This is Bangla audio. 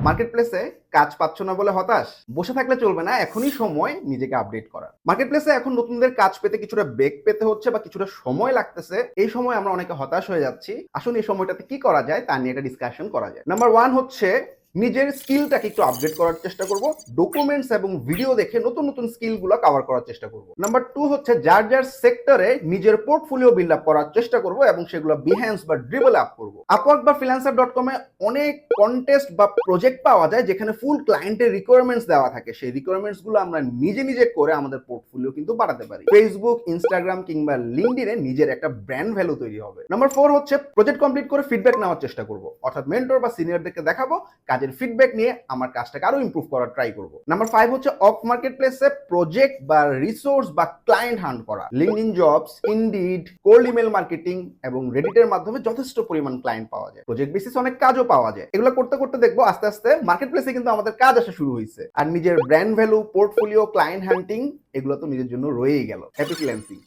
মার্কেট প্লেসে কাজ পাচ্ছ না বলে হতাশ? বসে থাকলে চলবে না, এখনই সময় নিজেকে আপডেট করার। মার্কেট প্লেসে এখন নতুনদের কাজ পেতে কিছুটা বেগ পেতে হচ্ছে বা কিছুটা সময় লাগতেছে। এই সময় আমরা অনেকে হতাশ হয়ে যাচ্ছি। আসলে এই সময়টাতে কি করা যায় তা নিয়ে একটা ডিসকাশন করা যায়। নাম্বার 1 হচ্ছে নিজের স্কিলটাকে একটু আপডেট করার চেষ্টা করব। ডকুমেন্টস এবং ভিডিও দেখে নতুন নতুন স্কিলগুলো কভার করার চেষ্টা করব। নাম্বার 2 হচ্ছে যার যার সেক্টরে নিজের পোর্টফোলিও বিল্ড আপ করার চেষ্টা করব এবং সেগুলো বিহেন্স বা ড্রিবল আপ করব। আপওয়ার্ক বা ফ্রিল্যান্সার.কম এ অনেক কন্টেস্ট বা প্রজেক্ট পাওয়া যায় যেখানে ফুল ক্লায়েন্টের রিকোয়ারমেন্টস দেওয়া থাকে। সেই রিকোয়ারমেন্টস গুলো আমরা নিজে নিজে করে আমাদের পোর্টফোলিও কিন্তু বাড়াতে পারি। ফেসবুক, ইনস্টাগ্রাম কিংবা লিঙ্কডইনে নিজের একটা ব্র্যান্ড ভ্যালু তৈরি হবে। নাম্বার 4 হচ্ছে প্রজেক্ট কমপ্লিট করে ফিডব্যাক নেওয়ার চেষ্টা করব। অর্থাৎ মেন্টর বা সিনিয়রদেরকে দেখাবো, কাজের ফিডব্যাক নিয়ে আমার কাজটাকে আরো ইমপ্রুভ করার ট্রাই করব। নাম্বার 5 হচ্ছে অফ মার্কেট প্লেসে প্রজেক্ট বা রিসোর্স বা ক্লায়েন্ট হান্ট করা। LinkedIn jobs, indeed, cold email marketing এবং রেডিটের মাধ্যমে যথেষ্ট পরিমাণ ক্লায়েন্ট পাওয়া যায়। প্রজেক্ট বেসিস অনেক কাজও পাওয়া যায়। এগুলো করতে করতে দেখবো আস্তে আস্তে মার্কেট প্লেসে কিন্তু আমাদের কাজ আসা শুরু হয়েছে। আর নিজের ব্র্যান্ড ভ্যালু, পোর্টফোলিও, ক্লায়েন্ট হান্টিং এগুলো তো নিজের জন্য রয়েই গেল। Happy freelancing.